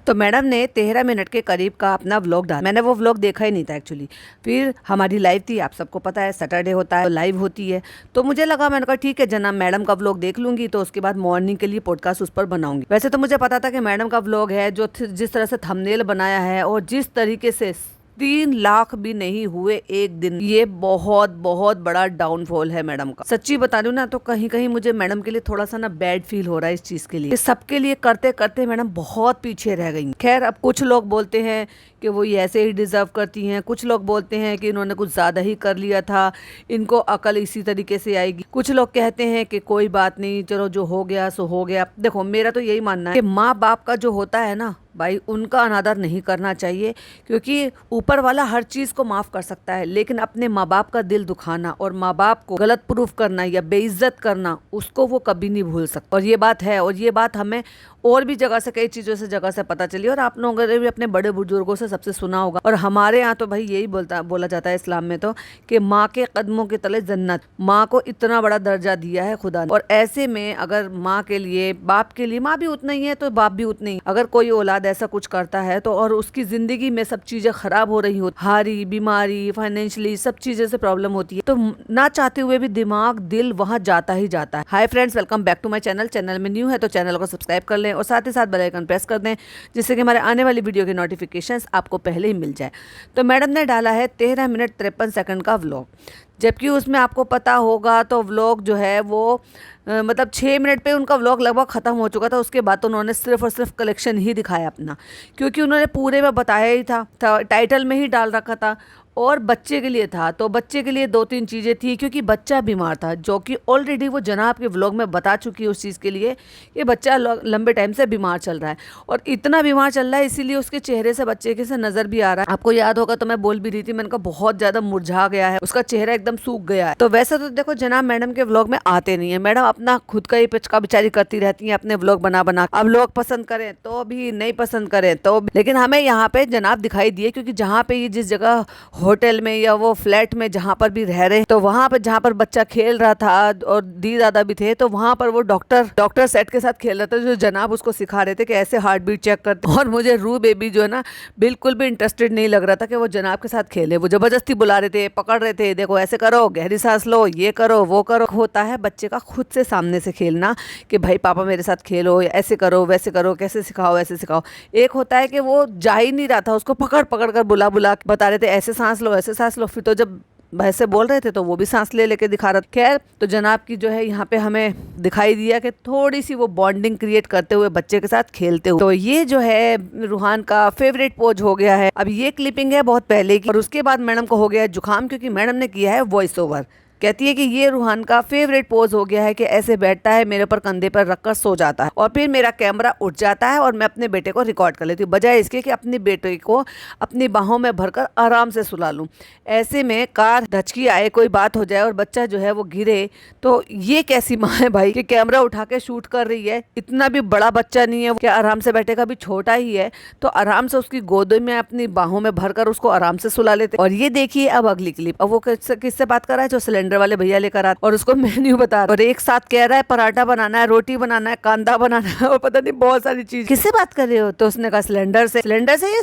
तो मैडम ने 13 मिनट के करीब का अपना व्लॉग डाला। मैंने वो व्लॉग देखा ही नहीं था एक्चुअली। फिर हमारी लाइव थी, आप सबको पता है सैटरडे होता है तो लाइव होती है। तो मुझे लगा, मैंने कहा ठीक है जना मैडम का व्लॉग देख लूंगी, तो उसके बाद मॉर्निंग के लिए पॉडकास्ट उस पर बनाऊंगी। वैसे तो मुझे पता था कि मैडम का व्लॉग है, जो जिस तरह से थंबनेल बनाया है और जिस तरीके से 3 लाख भी नहीं हुए एक दिन, ये बहुत बहुत बड़ा डाउनफॉल है मैडम का। सच्ची बता रही हूँ ना, तो कहीं कहीं मुझे मैडम के लिए थोड़ा सा ना बैड फील हो रहा है इस चीज के लिए। सबके लिए करते करते मैडम बहुत पीछे रह गई। खैर, अब कुछ लोग बोलते हैं कि वो ये ऐसे ही डिजर्व करती हैं, कुछ लोग बोलते हैं कि इन्होंने कुछ ज्यादा ही कर लिया था, इनको अकल इसी तरीके से आएगी। कुछ लोग कहते हैं कि कोई बात नहीं, चलो जो हो गया सो हो गया। देखो, मेरा तो यही मानना है कि माँ बाप का जो होता है ना भाई, उनका अनादर नहीं करना चाहिए, क्योंकि ऊपर वाला हर चीज को माफ कर सकता है, लेकिन अपने माँ बाप का दिल दुखाना और माँ बाप को गलत प्रूफ करना या बेइज्जत करना, उसको वो कभी नहीं भूल सकता। और ये बात है, और ये बात हमें और भी जगह से, कई चीजों से जगह से पता चली, और आप लोगों ने भी अपने बड़े बुजुर्गों से सबसे सुना होगा। और हमारे यहाँ तो भाई यही बोला जाता है इस्लाम में तो, कि माँ के कदमों के तले जन्नत। माँ को इतना बड़ा दर्जा दिया है खुदा ने, और ऐसे में अगर माँ के लिए, बाप के लिए, माँ भी उतना ही है तो बाप भी उतना ही। अगर कोई औलाद ऐसा कुछ करता है तो, और उसकी जिंदगी में सब चीजें खराब हो रही हो, हारी, बीमारी, फाइनेंशियली सब चीजें से प्रॉब्लम होती है, तो ना चाहते हुए भी दिमाग, दिल वहां जाता ही जाता है। Hi friends, welcome back to my channel. Channel में न्यू है तो चैनल को सब्सक्राइब कर लें और साथ ही साथ बेल आइकन प्रेस कर दें, जिससे कि हमारे आने वाली वीडियो की नोटिफिकेशंस आपको पहले ही मिल जाए। तो मैडम ने डाला है 13 मिनट 53 सेकंड का व्लॉग, जबकि उसमें आपको पता होगा तो व्लॉग जो है वो मतलब 6 मिनट पे उनका व्लॉग लगभग ख़त्म हो चुका था। उसके बाद तो उन्होंने सिर्फ और सिर्फ कलेक्शन ही दिखाया अपना, क्योंकि उन्होंने पूरे में बताया ही था, टाइटल में ही डाल रखा था, और बच्चे के लिए था। तो बच्चे के लिए 2-3 चीज़ें थी, क्योंकि बच्चा बीमार था, जो कि ऑलरेडी वो जनाब के व्लॉग में बता चुकी है उस चीज़ के लिए कि बच्चा लंबे टाइम से बीमार चल रहा है, और इतना बीमार चल रहा है इसीलिए उसके चेहरे से बच्चे के से नज़र भी आ रहा है। आपको याद होगा तो मैं बोल भी रही थी, मैंने कहा बहुत ज़्यादा मुरझा गया है, उसका चेहरा एकदम सूख गया है। तो वैसे तो देखो, जनाब मैडम के व्लॉग में आते नहीं है। मैडम अपना खुद का ही पिचका बिचारी करती रहती है अपने व्लॉग बना बना। अब लोग पसंद करें तो भी, नहीं पसंद करें तो भी, लेकिन हमें यहाँ पे जनाब दिखाई दिए, क्योंकि जहाँ पे ये जिस जगह होटल में या वो फ्लैट में जहाँ पर भी रह रहे, तो वहाँ पर जहाँ पर बच्चा खेल रहा था और दी दादा भी थे, तो वहाँ पर वो डॉक्टर सेट के साथ खेल रहा था, जो जनाब उसको सिखा रहे थे कि ऐसे हार्ट बीट चेक करते। और मुझे रू बेबी जो है ना, बिल्कुल भी इंटरेस्टेड नहीं लग रहा था कि वो जनाब के साथ खेले। वो जबरदस्ती बुला रहे थे, पकड़ रहे थे, देखो ऐसे करो, गहरी सांस लो, ये करो, वो करो। होता है बच्चे का खुद से सामने से खेलना कि भाई पापा मेरे साथ खेलो, ऐसे करो, वैसे करो, कैसे सिखाओ, ऐसे सिखाओ। एक होता है कि वो जा ही नहीं रहा था, उसको पकड़ पकड़ कर बुला बुला बता रहे थे, ऐसे सांस लो, ऐसे सांस लो। फिर तो जब वैसे बोल रहे थे तो वो भी सांस ले लेके दिखा रहा था। खैर, तो जनाब की जो है यहाँ पे हमें दिखाई दिया कि थोड़ी सी वो बॉन्डिंग क्रिएट करते हुए बच्चे के साथ खेलते हुए। तो ये जो है रूहान का फेवरेट पोज हो गया है। अब ये क्लिपिंग है बहुत पहले की, और उसके बाद मैडम को हो गया है जुकाम, क्योंकि मैडम ने किया है वॉइस ओवर। कहती है कि ये रूहान का फेवरेट पोज हो गया है कि ऐसे बैठता है, मेरे ऊपर कंधे पर रखकर सो जाता है, और फिर मेरा कैमरा उठ जाता है और मैं अपने बेटे को रिकॉर्ड कर लेती हूँ, बजाय इसके कि अपने बेटे को अपनी बाहों में भरकर आराम से सुला लूँ। ऐसे में कार धचकी आए, कोई बात हो जाए और बच्चा जो है वो गिरे, तो ये कैसी माँ है भाई कि कैमरा उठा के शूट कर रही है। इतना भी बड़ा बच्चा नहीं है कि आराम से बैठेगा, भी छोटा ही है, तो आराम से उसकी गोद में अपनी बाहों में भरकर उसको आराम से सुला लेते। और ये देखिए अब अगली क्लिप। अब वो किससे बात कर रहा है, जो सिलेंडर वाले भैया लेकर आते और उसको मेन्यू बता रहा है, और एक साथ कह रहा है पराठा बनाना है, रोटी बनाना है, कांदा बनाना है, और पता नहीं बहुत सारी चीज। किससे बात कर रहे हो? तो उसने कहा सिलेंडर से या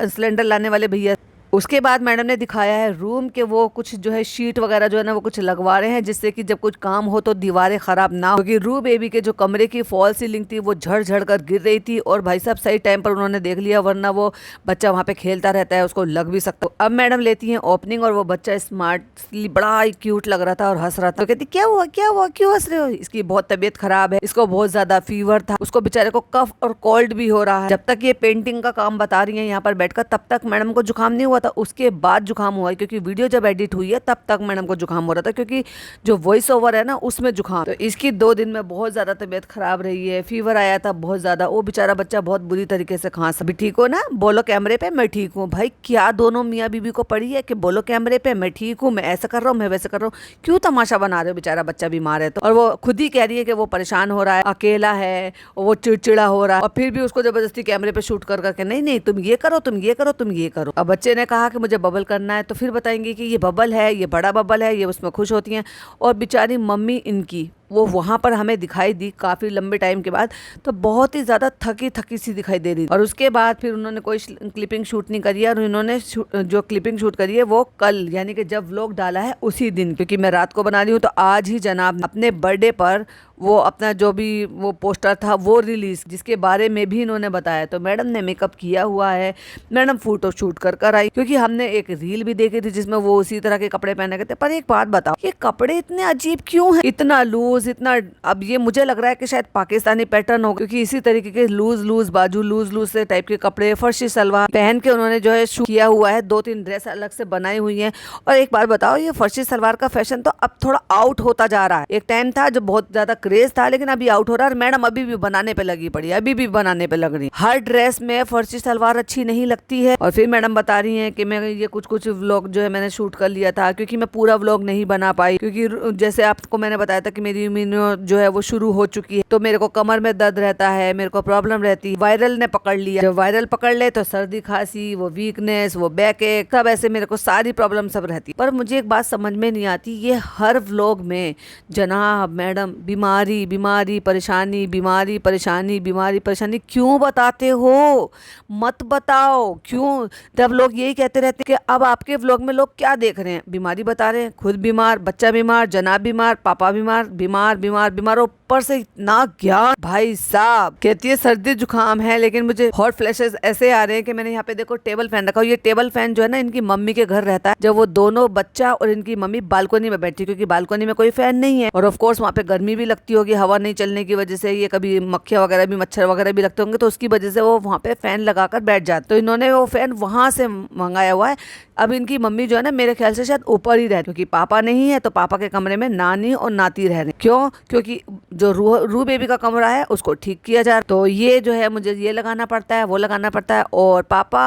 सिलेंडर लाने वाले भैया। उसके बाद मैडम ने दिखाया है रूम के वो कुछ जो है शीट वगैरह जो है ना वो कुछ लगवा रहे हैं, जिससे कि जब कुछ काम हो तो दीवारें खराब ना हो, क्योंकि रू बेबी के जो कमरे की फॉल सीलिंग थी वो झड़ झड़ कर गिर रही थी, और भाई साहब सही टाइम पर उन्होंने देख लिया, वरना वो बच्चा वहाँ पे खेलता रहता है, उसको लग भी सकता। अब मैडम लेती है ओपनिंग, और वो बच्चा स्मार्टली बड़ा ही क्यूट लग रहा था और हंस रहा था। तो कहती क्या हुआ क्यों हंस रहे हो? इसकी बहुत तबीयत खराब है, इसको बहुत ज्यादा फीवर था, उसको बेचारे को कफ और कोल्ड भी हो रहा है। जब तक ये पेंटिंग का काम बता रही है यहाँ पर बैठकर, तब तक मैडम को जुकाम नहीं हुआ था, उसके बाद जुकाम हुआ है, क्योंकि वीडियो जब एडिट हुई है तब तक मैडम को जुकाम हो रहा था, क्योंकि जो वॉइस ओवर है ना उसमें जुकाम। तो इसकी 2 दिन में बहुत ज्यादा तबीयत खराब रही है, फीवर आया था बहुत ज्यादा। वो बेचारा बच्चा बहुत बुरी तरीके से खांस। अभी ठीक हो ना? बोलो कैमरे पे मैं ठीक हूँ। भाई क्या दोनों मियाँ बीबी को पड़ी है कि बोलो कैमरे पे मैं ठीक हूँ, मैं ऐसा कर रहा हूँ, मैं वैसे कर रहा हूँ, क्यों तमाशा बना रहे हो? बेचारा बच्चा बीमार है तो। और वो खुद ही कह रही है कि वो परेशान हो रहा है, अकेला है, वो चिड़चिड़ा हो रहा है, और फिर भी उसको जबरदस्ती कैमरे पे शूट कर करके नहीं तुम ये करो, तुम ये करो, तुम ये करो। अब बच्चे ने कहा कि मुझे बबल करना है, तो फिर बताएंगे कि ये बबल है, ये बड़ा बबल है, ये उसमें खुश होती हैं। और बेचारी मम्मी इनकी वो वहाँ पर हमें दिखाई दी काफ़ी लंबे टाइम के बाद, तो बहुत ही ज़्यादा थकी थकी सी दिखाई दे रही थी। और उसके बाद फिर उन्होंने कोई क्लिपिंग शूट नहीं करी है, और उन्होंने जो क्लिपिंग शूट करी है वो कल यानी कि जब व्लॉग डाला है उसी दिन, क्योंकि मैं रात को बना रही हूँ तो आज ही जनाब अपने बर्थडे पर वो अपना जो भी वो पोस्टर था वो रिलीज, जिसके बारे में भी इन्होंने बताया। तो मैडम ने मेकअप किया हुआ है, मैडम फोटो शूट कर आई, क्योंकि हमने एक रील भी देखी थी जिसमें वो उसी तरह के कपड़े पहने गए थे। पर एक बात बताओ, ये कपड़े इतने अजीब क्यों हैं, इतना लूज, इतना, अब ये मुझे लग रहा है कि शायद पाकिस्तानी पैटर्न हो, क्योंकि इसी तरीके के लूज बाजू, लूज से टाइप के कपड़े, फर्शी सलवार पहन के उन्होंने जो है शूट किया हुआ है। 2-3 ड्रेस अलग से बनाई हुई है। और एक बात बताओ, ये फर्शी सलवार का फैशन तो अब थोड़ा आउट होता जा रहा है। एक टाइम था जो बहुत ज्यादा क्रेज था, लेकिन अभी आउट हो रहा है। और मैडम अभी भी बनाने पे लगी पड़ी है, अभी भी बनाने पे लग रही है। हर ड्रेस में फर्शी सलवार अच्छी नहीं लगती है। और फिर मैडम बता रही हैं कि मैं ये कुछ व्लॉग जो है मैंने शूट कर लिया था, क्योंकि मैं पूरा व्लॉग नहीं बना पाई, क्योंकि जैसे आपको मैंने बताया था कि मेरी इम्यूनो जो है वो शुरू हो चुकी है, तो मेरे को कमर में दर्द रहता है, मेरे को प्रॉब्लम रहती है। वायरल ने पकड़ लिया, जब वायरल पकड़ ले तो सर्दी खांसी, वो वीकनेस, वो बैक एक, सब ऐसे मेरे को सारी प्रॉब्लम सब रहती। पर मुझे एक बात समझ में नहीं आती, ये हर व्लॉग में जनाब मैडम बीमारी बीमारी परेशानी, बीमारी परेशानी, बीमारी परेशानी क्यों बताते हो? मत बताओ क्यों। तब लोग यही कहते रहते हैं कि अब आपके व्लॉग में लोग क्या देख रहे हैं, बीमारी बता रहे हैं, खुद बीमार, बच्चा बीमार, जनाब बीमार, पापा बीमार, बीमार बीमार बीमार, ऊपर से इतना ज्ञान। भाई साहब कहती है सर्दी जुकाम है, लेकिन मुझे हॉट फ्लैशेस ऐसे आ रहे हैं कि मैंने यहाँ पे देखो टेबल फैन रखा। ये टेबल फैन जो है ना इनकी मम्मी के घर रहता है, जब वो दोनों बच्चा और इनकी मम्मी बालकनी में बैठी, क्योंकि बालकनी में कोई फैन नहीं है, और ऑफ कोर्स वहाँ पे गर्मी भी लगती होगी, हवा नहीं चलने की वजह से, ये कभी मक्खियाँ वगैरह भी, मच्छर वगैरह भी लगते होंगे, तो उसकी वजह से वो वहाँ पे फैन लगाकर बैठ जाते। तो इन्होंने वो फैन वहां से मंगाया हुआ है। अब इनकी मम्मी जो है ना मेरे ख्याल से शायद ऊपर ही रहती, क्योंकि पापा नहीं है, तो पापा के कमरे में नानी और नाती रह रहे। क्यों? क्योंकि जो रू बेबी का कमरा है उसको ठीक किया जा रहा, तो ये जो है मुझे ये लगाना पड़ता है, वो लगाना पड़ता है। और पापा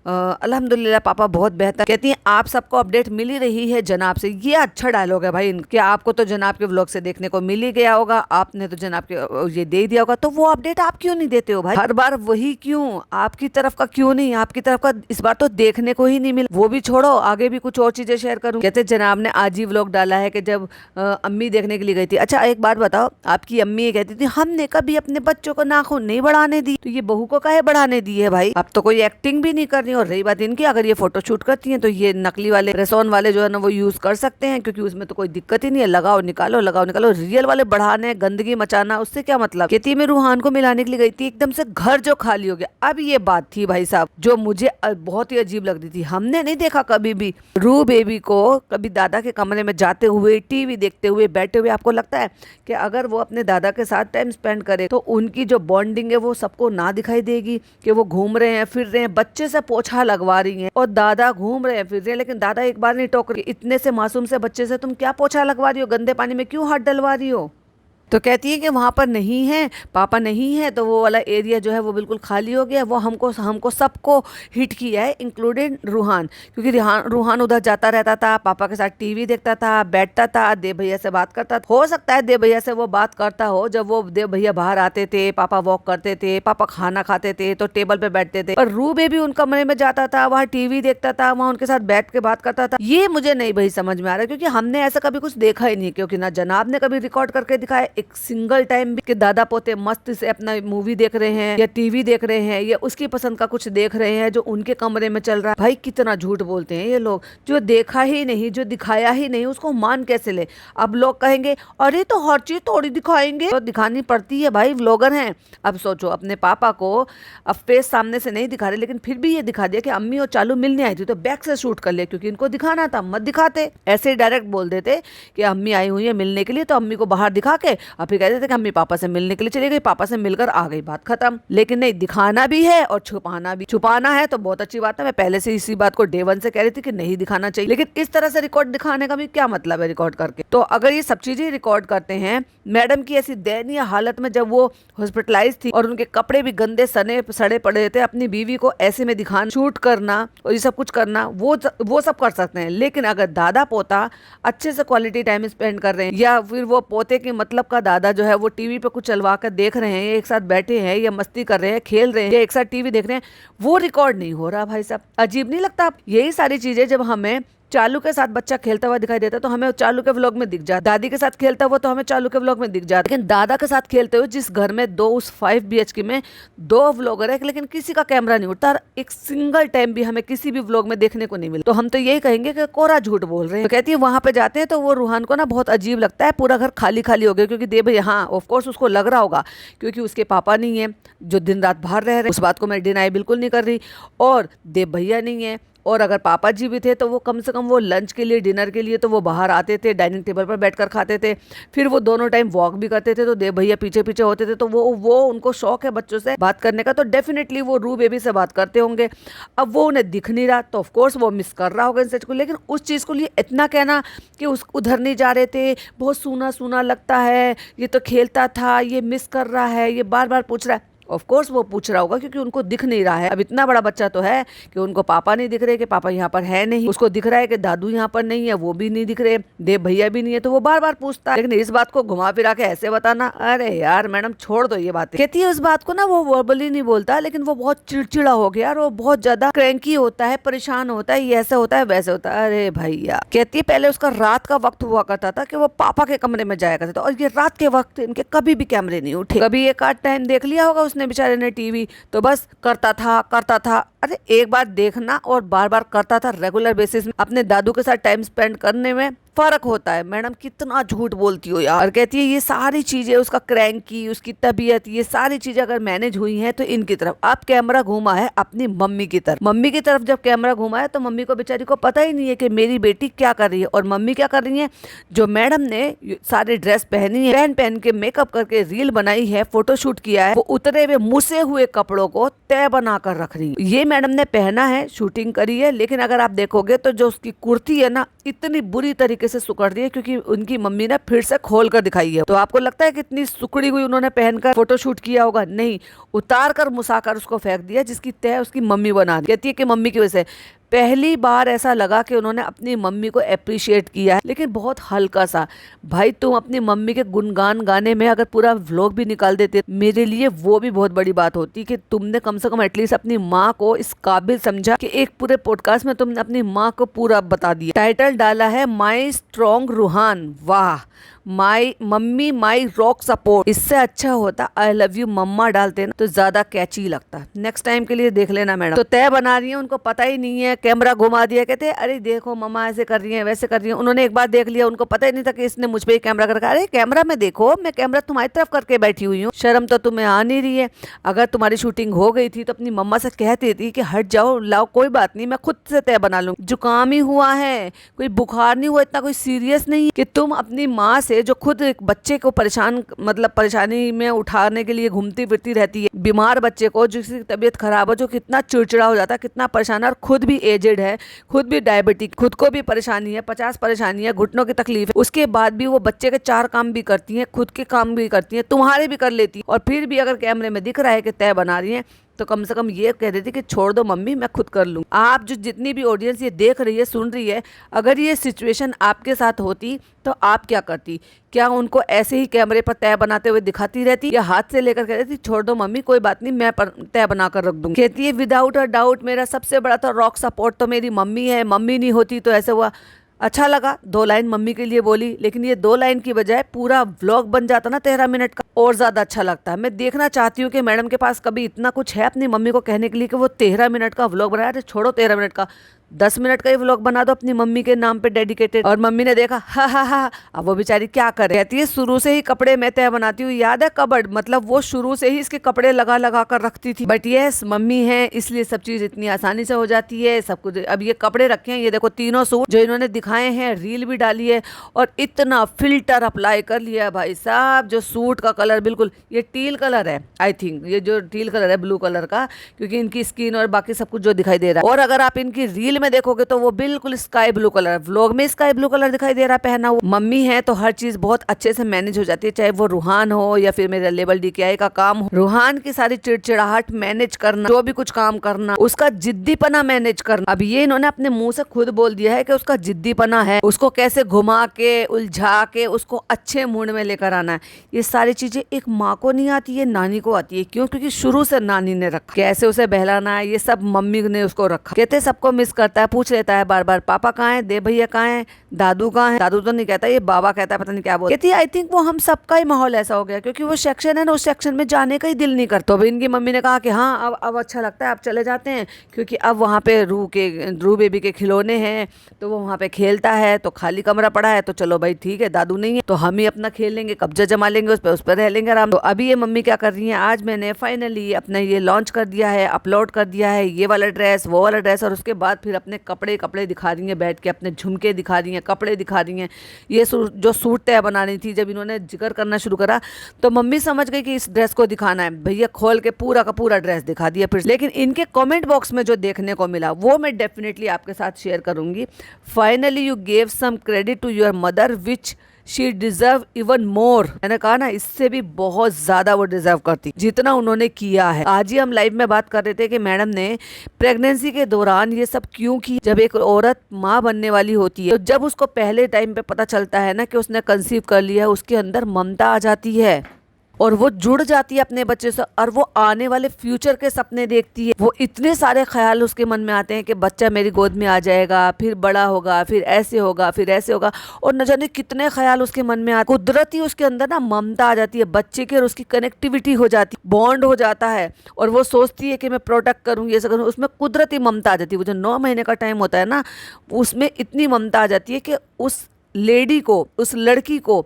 अल्हम्दुलिल्लाह पापा बहुत बेहतर। कहती हैं आप सबको अपडेट मिल ही रही है जनाब से। ये अच्छा डायलॉग है भाई, कि आपको तो जनाब के व्लॉग से देखने को मिल ही गया होगा, आपने तो जनाब के ये दे दिया होगा, तो वो अपडेट आप क्यों नहीं देते हो भाई? हर बार वही क्यों? आपकी तरफ का क्यों नहीं? आपकी तरफ का इस बार तो देखने को ही नहीं मिला। वो भी छोड़ो, आगे भी कुछ और चीजें शेयर करूँ। कहते जनाब ने आज ही व्लॉग डाला है कि जब अम्मी देखने के लिए गई थी। अच्छा एक बात बताओ, आपकी अम्मी ये कहती थी हमने कभी अपने बच्चों को नाखून नहीं बढ़ाने दी, तो ये बहू को काहे बढ़ाने दी है भाई? अब तो कोई एक्टिंग भी नहीं कर रही। और रही बात इनकी, अगर ये फोटो शूट करती हैं तो ये नकली वाले रेसॉन वाले जो है ना वो यूज कर सकते हैं, क्योंकि उसमें तो कोई दिक्कत ही नहीं है, लगाओ निकालो, लगाओ निकालो। रियल वाले बढ़ाने, गंदगी मचाना, उससे क्या मतलब? कहती मैं रूहान को मिलाने के लिए गई थी, एकदम से घर जो खाली हो गया। अब ये बात थी भाई साहब जो मुझे बहुत ही अजीब लग रही थी। हमने नहीं देखा कभी भी रू बेबी को कभी दादा के कमरे में जाते हुए, टीवी देखते हुए, बैठे हुए। आपको लगता है कि अगर वो अपने दादा के साथ टाइम स्पेंड करे तो उनकी जो बॉन्डिंग है वो सबको ना दिखाई देगी, कि वो घूम रहे हैं, फिर रहे हैं, बच्चे से पोछा लगवा रही हैं और दादा घूम रहे हैं, फिर रहे हैं, लेकिन दादा एक बार नहीं टोक रही, इतने से मासूम से बच्चे से तुम क्या पोछा लगवा रही हो? गंदे पानी में क्यों हाथ डलवा रही हो? तो कहती है कि वहाँ पर नहीं है, पापा नहीं है, तो वो वाला एरिया जो है वो बिल्कुल खाली हो गया। वो हमको सबको हिट किया है, इंक्लूडेड रूहान, क्योंकि रूहान उधर जाता रहता था, पापा के साथ टीवी देखता था, बैठता था, देव भैया से बात करता था। हो सकता है देव भैया से वो बात करता हो जब वो देव भैया बाहर आते थे, पापा वॉक करते थे, पापा खाना खाते थे तो टेबल पे बैठते थे, और रू बेबी उन कमरे में जाता था, वहाँ टीवी देखता था, वहाँ उनके साथ बैठ के बात करता था। ये मुझे नहीं भाई समझ में आ रहा, क्योंकि हमने ऐसा कभी कुछ देखा ही नहीं, क्योंकि ना जनाब ने कभी रिकॉर्ड करके दिखाया एक सिंगल टाइम भी कि दादा पोते मस्त से अपना मूवी देख रहे हैं या टीवी देख रहे हैं या उसकी पसंद का कुछ देख रहे हैं जो उनके कमरे में चल रहा है। भाई कितना झूठ बोलते हैं ये लोग, जो देखा ही नहीं, जो दिखाया ही नहीं, उसको मान कैसे ले? अब लोग कहेंगे अरे तो हर चीज थोड़ी दिखाएंगे, तो दिखानी पड़ती है भाई, व्लॉगर हैं। अब सोचो अपने पापा को अब फेस सामने से नहीं दिखा रहे, लेकिन फिर भी ये दिखा दिया कि अम्मी और चालू मिलने आई थी तो बैक से शूट कर ले, क्योंकि इनको दिखाना था। मत दिखाते, ऐसे डायरेक्ट बोल देते कि अम्मी आई हुई है मिलने के लिए, तो अम्मी को बाहर दिखा के और फिर कहते थे कि अम्मी पापा से मिलने के लिए चली गई, पापा से मिलकर आ गई, बात खत्म। लेकिन नहीं, दिखाना भी है और छुपाना भी। छुपाना है तो बहुत अच्छी बात है, मैं पहले से इसी बात को डे वन से कह रही थी कि नहीं दिखाना चाहिए, लेकिन इस तरह से रिकॉर्ड दिखाने का भी क्या मतलब है रिकॉर्ड करके? तो अगर ये सब चीजें रिकॉर्ड करते हैं, मैडम की ऐसी दयनीय हालत में जब वो हॉस्पिटलाइज थी और उनके कपड़े भी गंदे सड़े पड़े थे, अपनी बीवी को ऐसे में दिखाना, शूट करना और ये सब कुछ करना, वो सब कर सकते हैं। लेकिन अगर दादा पोता अच्छे से क्वालिटी टाइम स्पेंड कर रहे हैं, या फिर वो पोते के मतलब का दादा जो है वो टीवी पे कुछ चलवा कर देख रहे हैं, एक साथ बैठे हैं या मस्ती कर रहे हैं, खेल रहे हैं या एक साथ टीवी देख रहे हैं, वो रिकॉर्ड नहीं हो रहा भाई साहब। अजीब नहीं लगता? यही सारी चीजें जब हमें चालू के साथ बच्चा खेलता हुआ दिखाई देता है तो हमें चालू के व्लॉग में दिख जाता, दादी के साथ खेलता हुआ तो हमें चालू के व्लॉग में दिख जाता। लेकिन दादा के साथ खेलते हुए जिस घर में उस 5 BHK में 2 व्लॉगर है, लेकिन किसी का कैमरा नहीं उठता, एक सिंगल टाइम भी हमें किसी भी व्लॉग में देखने को नहीं मिला, तो हम तो यही कहेंगे कि कोरा झूठ बोल रहे हैं। तो कहती है वहां पे जाते हैं तो वो रूहान को ना बहुत अजीब लगता है, पूरा घर खाली खाली हो गया, क्योंकि देव भैया, हाँ ऑफ कोर्स उसको लग रहा होगा क्योंकि उसके पापा नहीं है जो दिन रात बाहर रह रहे, उस बात को मैं डिनाई बिल्कुल नहीं कर रही, और देव भैया नहीं है, और अगर पापा जी भी थे तो वो कम से कम वो लंच के लिए, डिनर के लिए तो वो बाहर आते थे, डाइनिंग टेबल पर बैठकर खाते थे, फिर वो दोनों टाइम वॉक भी करते थे, तो देव भैया पीछे पीछे होते थे, तो वो उनको शौक है बच्चों से बात करने का, तो डेफिनेटली वो रू बेबी से बात करते होंगे। अब वो उन्हें दिख नहीं रहा तो ऑफकोर्स वो मिस कर रहा होगा इन सच को, लेकिन उस चीज़ को लिए इतना कहना कि उस उधर नहीं जा रहे थे, बहुत सूना सूना लगता है, ये तो खेलता था, ये मिस कर रहा है, ये बार बार पूछ रहा है, ऑफ कोर्स वो पूछ रहा होगा क्योंकि उनको दिख नहीं रहा है। अब इतना बड़ा बच्चा तो है कि उनको पापा नहीं दिख रहे, कि पापा यहाँ पर है नहीं, उसको दिख रहा है कि दादू यहाँ पर नहीं है, वो भी नहीं दिख रहे, देव भैया भी नहीं है, तो वो बार बार पूछता है। लेकिन इस बात को घुमा फिरा के ऐसे बताना, अरे यार मैडम छोड़ दो ये बात। कहती है उस बात को ना वो वर्बली नहीं बोलता, लेकिन वो बहुत चिड़चिड़ा हो गया और वो बहुत ज्यादा क्रैंकी होता है, परेशान होता है, ये ऐसा होता है वैसे होता है। अरे भैया, कहती है पहले उसका रात का वक्त हुआ करता था कि वो पापा के कमरे में जाया करता था, और ये रात के वक्त इनके कभी भी कैमरे नहीं उठे। कभी एक आध टाइम देख लिया होगा उसने बेचारे ने टीवी, तो बस करता था। अरे एक बार देखना और बार बार करता था रेगुलर बेसिस में, अपने दादू के साथ टाइम स्पेंड करने में फर्क होता है। मैडम कितना झूठ बोलती हो यार। और कहती है ये सारी चीजें, उसका क्रैंकी, उसकी तबीयत, ये सारी चीजें अगर मैनेज हुई हैं तो इनकी तरफ। अब कैमरा घूमा है अपनी मम्मी की तरफ। मम्मी की तरफ जब कैमरा घूमा है तो मम्मी को बेचारी को पता ही नहीं है कि मेरी बेटी क्या कर रही है। और मम्मी क्या कर रही है, जो मैडम ने सारी ड्रेस पहनी है, पहन के मेकअप करके रील बनाई है, फोटोशूट किया है, वो उतरे हुए मुसे हुए कपड़ों को तय बना कर रख रही है। ये मैडम ने पहना है, शूटिंग करी है, लेकिन अगर आप देखोगे तो जो उसकी कुर्ती है ना, इतनी बुरी तरीके से सुकड़ दी है क्योंकि उनकी मम्मी ने फिर से खोल कर दिखाई है। तो आपको लगता है कितनी सुकड़ी हुई उन्होंने पहनकर फोटोशूट किया होगा? नहीं, उतार कर मुसाकर उसको फेंक दिया, जिसकी तय उसकी मम्मी बना दी। कहती है कि मम्मी की वजह से पहली बार ऐसा लगा कि उन्होंने अपनी मम्मी को अप्रिशिएट किया है, लेकिन बहुत हल्का सा। भाई तुम अपनी मम्मी के गुणगान गाने में अगर पूरा व्लॉग भी निकाल देते, मेरे लिए वो भी बहुत बड़ी बात होती कि तुमने कम से कम एटलीस्ट अपनी माँ को इस काबिल समझा कि एक पूरे पॉडकास्ट में तुमने अपनी माँ को पूरा बता दिया। टाइटल डाला है माई स्ट्रॉन्ग रूहान। वाह, my mummy my rock support. इससे अच्छा होता आई लव यू मम्मा डालते ना तो ज्यादा कैची लगता। नेक्स्ट टाइम के लिए देख लेना मैडम। तो तय बना रही है, उनको पता ही नहीं है, कैमरा घुमा दिया, कहते हैं अरे देखो मम्मा ऐसे कर रही है, वैसे कर रही है। उन्होंने एक बार देख लिया, उनको पता ही नहीं था कि इसने मुझ पे कैमरा कर रखा। अरे कैमरा में देखो, मैं कैमरा तुम्हारी तरफ करके बैठी हुई हूँ, शर्म तो तुम्हें आ नहीं रही है। अगर तुम्हारी शूटिंग हो गई थी तो अपनी मम्मा से कहती थी कि हट जाओ, लाओ कोई बात नहीं, मैं खुद से तय बना लूँ। जुकाम ही हुआ है, कोई बुखार नहीं हुआ, इतना कोई सीरियस नहीं कि तुम अपनी माँ से, जो खुद एक बच्चे को परेशानी में उठाने के लिए घूमती फिरती रहती है, बीमार बच्चे को जिसकी तबीयत खराब हो, जो कितना चिड़चिड़ा हो जाता है, कितना परेशान है, और खुद भी एजेड है, खुद भी डायबिटिक, खुद को भी परेशानी है, 50 परेशानी है, घुटनों की तकलीफ है, उसके बाद भी वो बच्चे के 4 काम भी करती है, खुद के काम भी करती है, तुम्हारे भी कर लेती है। और फिर भी अगर कैमरे में दिख रहा है कि तय बना रही है तो कम से कम ये कह देती कि छोड़ दो मम्मी, मैं खुद कर लूँ। आप जो जितनी भी ऑडियंस ये देख रही है, सुन रही है, अगर ये सिचुएशन आपके साथ होती तो आप क्या करती? क्या उनको ऐसे ही कैमरे पर तय बनाते हुए दिखाती रहती, या हाथ से लेकर कह देती छोड़ दो मम्मी, कोई बात नहीं, मैं तय बना कर रख दूंगी? कहती है विदाउट अ डाउट मेरा सबसे बड़ा तो रॉक सपोर्ट तो मेरी मम्मी है, मम्मी नहीं होती तो ऐसे हुआ। अच्छा लगा 2 लाइन मम्मी के लिए बोली, लेकिन ये 2 लाइन की बजाय पूरा व्लॉग बन जाता ना 13 मिनट का, और ज्यादा अच्छा लगता है। मैं देखना चाहती हूँ कि मैडम के पास कभी इतना कुछ है अपनी मम्मी को कहने के लिए कि वो 13 मिनट का व्लॉग बनाया। अरे छोड़ो 13 मिनट का, 10 मिनट का ही व्लॉग बना दो अपनी मम्मी के नाम पे डेडिकेटेड। और मम्मी ने देखा, हा, अब वो बेचारी क्या करे। कहती है शुरू से ही कपड़े मैं तय बनाती हूँ, याद है कबर्ड, मतलब वो शुरू से ही इसके कपड़े लगा कर रखती थी। बट यस मम्मी है इसलिए सब चीज इतनी आसानी से हो जाती है, सब कुछ। अब ये कपड़े रखे हैं, ये देखो तीनों सूट जो इन्होंने दिखाए हैं, रील भी डाली है, और इतना फिल्टर अप्लाई कर लिया भाई साहब। जो सूट का कलर बिल्कुल ये टील कलर है, आई थिंक ये जो टील कलर है ब्लू कलर का, क्योंकि इनकी स्किन और बाकी सब कुछ जो दिखाई दे रहा है। और अगर आप इनकी रील में देखोगे तो वो बिल्कुल स्काई ब्लू कलर, व्लॉग में स्काई ब्लू कलर दिखाई दे रहा है पहना हुआ। मम्मी है तो हर चीज बहुत अच्छे से मैनेज हो जाती है, चाहे वो रूहान हो या फिर मेरे लेवल DKI का काम हो। रूहान की सारी चिड़चिड़ाहट मैनेज करना, जो भी कुछ काम करना, उसका जिद्दीपना मैनेज करना। अब ये इन्होंने अपने मुंह से खुद बोल दिया है कि उसका जिद्दीपना है, उसको कैसे घुमा के उलझा के उसको अच्छे मूड में लेकर आना है। ये सारी चीजें एक माँ को नहीं आती है, नानी को आती है। क्यों? क्योंकि शुरू से नानी ने रखा, कैसे उसे बहलाना है ये सब मम्मी ने उसको रखा। कहते सबको मिस करते करता है, पूछ लेता है बार बार पापा कहाँ है, दे भैया कहाँ है, दादू कहाँ है। दादू तो नहीं कहता, ये बाबा कहता है, पता नहीं क्या बोलती। कहती आई थिंक वो हम सबका ही माहौल ऐसा हो गया, क्योंकि वो सेक्शन है ना, उस सेक्शन में जाने का ही दिल नहीं करता। तो इनकी मम्मी ने कहा कि हाँ अब अच्छा लगता है, अब चले जाते हैं, क्योंकि अब वहाँ पे रू बेबी के खिलौने हैं, तो वो वहाँ पे खेलता है, तो खाली कमरा पड़ा है, तो चलो भाई ठीक है, दादू नहीं है तो हम ही अपना खेल लेंगे, कब्जा जमा लेंगे उस पर रह लेंगे आराम। तो अभी ये मम्मी क्या कर रही है, आज मैंने फाइनली अपना ये लॉन्च कर दिया है, अपलोड कर दिया है, ये वाला ड्रेस वो वाला ड्रेस, और उसके बाद फिर अपने कपड़े दिखा रही हैं बैठ के, अपने झुमके दिखा रही हैं, कपड़े दिखा रही हैं। ये जो सूट तय बनानी थी, जब इन्होंने जिक्र करना शुरू करा तो मम्मी समझ गई कि इस ड्रेस को दिखाना है, भैया खोल के पूरा का पूरा ड्रेस दिखा दिया फिर। लेकिन इनके कमेंट बॉक्स में जो देखने को मिला वो मैं डेफिनेटली आपके साथ शेयर करूंगी। Finally you gave some credit to your mother which she deserve even more. मैंने कहा ना, इससे भी बहुत ज्यादा वो डिजर्व करती जितना उन्होंने किया है। आज ही हम लाइव में बात कर रहे थे कि मैडम ने प्रेगनेंसी के दौरान ये सब क्यों की। जब एक औरत माँ बनने वाली होती है, तो जब उसको पहले टाइम पे पता चलता है ना कि उसने कंसीव कर लिया, उसके अंदर ममता आ जाती है और वो जुड़ जाती है अपने बच्चे से, और वो आने वाले फ्यूचर के सपने देखती है। वो इतने सारे ख्याल उसके मन में आते हैं कि बच्चा मेरी गोद में आ जाएगा, फिर बड़ा होगा, फिर ऐसे होगा, फिर ऐसे होगा, और न जाने कितने ख्याल उसके मन में आते। कुदरती उसके अंदर ना ममता आ जाती है बच्चे की, और उसकी कनेक्टिविटी हो जाती है, बॉन्ड हो जाता है, और वो सोचती है कि मैं प्रोटेक्ट करूँगी, ऐसा करूँ। उसमें कुदरती ममता आ जाती है। वो जो 9 महीने का टाइम होता है ना, उसमें इतनी ममता आ जाती है कि उस लेडी को, उस लड़की को,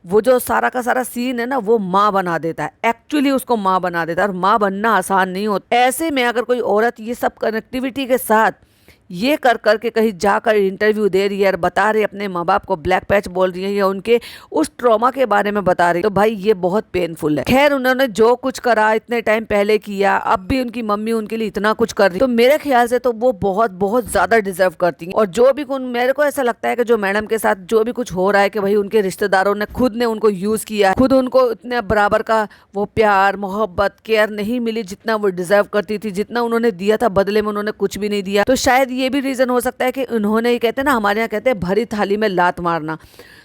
वो जो सारा का सारा सीन है ना, वो माँ बना देता है, एक्चुअली उसको माँ बना देता है। और माँ बनना आसान नहीं होता। ऐसे में अगर कोई औरत ये सब कनेक्टिविटी के साथ ये कर करके कहीं जाकर इंटरव्यू दे रही है और बता रही है, अपने माँ बाप को ब्लैक पैच बोल रही है, या उनके उस ट्रॉमा के बारे में बता रही है, तो भाई ये बहुत पेनफुल है। खैर, उन्होंने जो कुछ करा इतने टाइम पहले किया, अब भी उनकी मम्मी उनके लिए इतना कुछ कर रही है, तो मेरे ख्याल से तो वो बहुत बहुत ज्यादा डिजर्व करती है। और जो भी मेरे को ऐसा लगता है कि जो मैडम के साथ जो भी कुछ हो रहा है, कि भाई उनके रिश्तेदारों ने खुद ने उनको यूज किया, खुद उनको इतने बराबर का वो प्यार मोहब्बत केयर नहीं मिली जितना वो डिजर्व करती थी। जितना उन्होंने दिया था बदले में उन्होंने कुछ भी नहीं दिया। तो शायद ये भी रीजन हो सकता है कि उन्होंने, ये कहते हैं ना, हमारे यहाँ कहते हैं भरी थाली में लात मारना,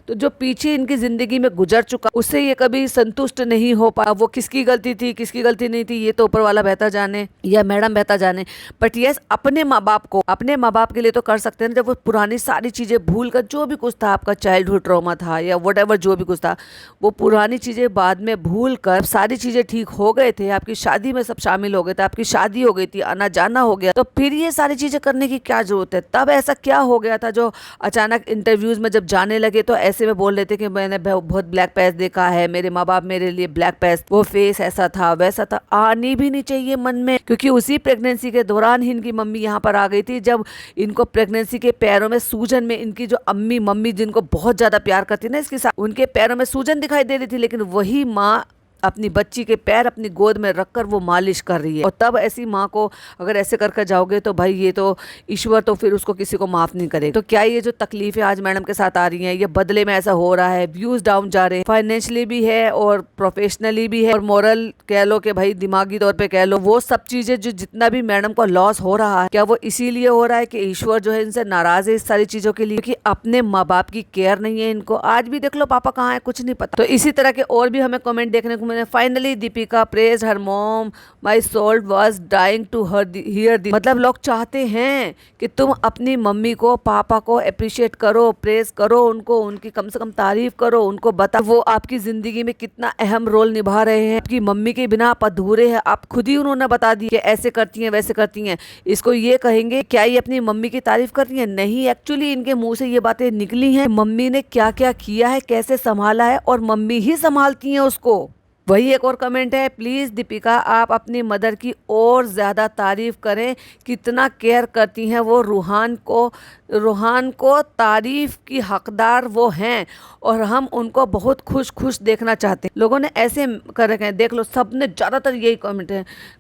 तो जो पीछे इनकी जिंदगी में गुजर चुका उससे ये कभी संतुष्ट नहीं हो पाया। वो किसकी गलती थी किसकी गलती नहीं थी, ये तो ऊपर वाला बेहतर जाने या मैडम बेहतर जाने। बट यस, अपने माँ बाप के लिए तो कर सकते हैं ना। जब वो पुरानी सारी चीजें भूल कर, जो भी कुछ था आपका चाइल्डहुड ट्रॉमा था या वट एवर जो भी कुछ था, वो पुरानी चीजें बाद में भूल कर सारी चीजें ठीक हो गए थे, आपकी शादी में सब शामिल हो गए थे, आपकी शादी हो गई थी, आना जाना हो गया, तो फिर ये सारी चीजें करने की क्या जरूरत है। तब ऐसा क्या हो गया था जो अचानक इंटरव्यूज में जब जाने लगे तो ऐसे में बोल रहे थे कि मैंने बहुत ब्लैक पैच देखा है, मेरे माँ बाप मेरे लिए ब्लैक पैच, वो फेस ऐसा था वैसा था। आनी भी नहीं चाहिए मन में, क्योंकि उसी प्रेगनेंसी के दौरान ही इनकी मम्मी यहाँ पर आ गई थी, जब इनको प्रेगनेंसी के पैरों में सूजन में, इनकी जो मम्मी जिनको बहुत ज्यादा प्यार करती ना इसके साथ, उनके पैरों में सूजन दिखाई दे रही थी, लेकिन वही माँ अपनी बच्ची के पैर अपनी गोद में रखकर वो मालिश कर रही है। और तब ऐसी माँ को अगर ऐसे करके जाओगे तो भाई ये तो ईश्वर तो फिर उसको किसी को माफ नहीं करेगा। तो क्या ये जो तकलीफें आज मैडम के साथ आ रही हैं, ये बदले में ऐसा हो रहा है, व्यूज डाउन जा रहे हैं, फाइनेंशियली भी है और प्रोफेशनली भी है, और मोरल कह लो कि भाई दिमागी तौर पे कह लो, वो सब चीजें जो जितना भी मैडम को लॉस हो रहा है, क्या वो इसीलिए हो रहा है कि ईश्वर जो है इनसे नाराज है इस सारी चीजों के लिए, क्योंकि अपने माँ बाप की केयर नहीं है इनको। आज भी देख लो पापा कहाँ है, कुछ नहीं पता। तो इसी तरह के और भी हमें कमेंट देखने को मिले। Finally Deepika praise her mom, my soul was dying to hear this. मतलब लोग चाहते हैं कि तुम अपनी मम्मी को पापा को अप्रिशिएट करो, प्रेज करो उनको, उनकी कम से कम तारीफ करो, उनको बता वो आपकी जिंदगी में कितना अहम रोल निभा रहे हैं। आपकी मम्मी के बिना आप अधूरे हैं। आप खुद ही उन्होंने बता दिया कि ऐसे करती हैं वैसे करती हैं। इसको ये कहेंगे क्या ये अपनी मम्मी की तारीफ कर रही है? नहीं, एक्चुअली इनके मुंह से ये बातें निकली हैं, मम्मी ने क्या क्या किया है, कैसे संभाला है, और मम्मी ही संभालती हैं उसको। वही एक और कमेंट है, प्लीज़ दीपिका आप अपनी मदर की और ज़्यादा तारीफ करें, कितना केयर करती हैं वो। रूहान को तारीफ की हकदार वो हैं और हम उनको बहुत खुश देखना चाहते हैं। लोगों ने ऐसे कर रखे हैं, देख लो, सब ने ज़्यादातर यही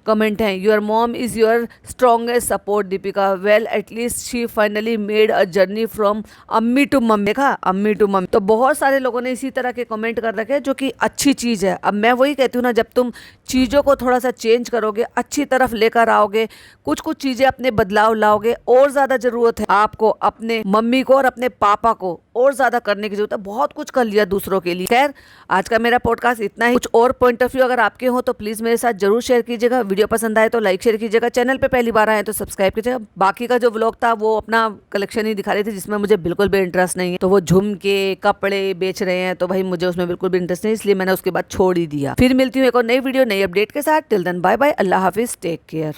कमेंट हैं। Your mom is your strongest support Deepika, well at least she finally made a journey from अम्मी टू मम्मी। देखा, अम्मी टू मम्मी। तो बहुत सारे लोगों ने इसी तरह के कमेंट कर रखे हैं, जो कि अच्छी चीज़ है। अब मैं वही कहती हूँ ना, जब तुम चीज़ों को थोड़ा सा चेंज करोगे, अच्छी तरफ लेकर आओगे, कुछ चीज़ें अपने बदलाव लाओगे, और ज़्यादा ज़रूरत है आपको अपने मम्मी को और अपने पापा को और ज्यादा करने की जरूरत है। बहुत कुछ कर लिया दूसरों के लिए। खैर, आज का मेरा पॉडकास्ट इतना ही। कुछ और पॉइंट ऑफ व्यू अगर आपके हो तो प्लीज मेरे साथ जरूर शेयर कीजिएगा। वीडियो पसंद आए तो लाइक शेयर कीजिएगा। चैनल पे पहली बार आए तो सब्सक्राइब कीजिएगा। बाकी का जो व्लॉग था वो अपना कलेक्शन ही दिखा रही थी, जिसमें मुझे बिल्कुल भी इंटरेस्ट नहीं है। तो वो झुमके कपड़े बेच रहे हैं तो भाई मुझे उसमें बिल्कुल भी इंटरेस्ट नहीं, इसलिए मैंने उसके बाद छोड़ ही दिया। फिर मिलती हूँ एक और नई वीडियो नई अपडेट के साथ। टिल देन बाय बाय, अल्लाह हाफिज, टेक केयर।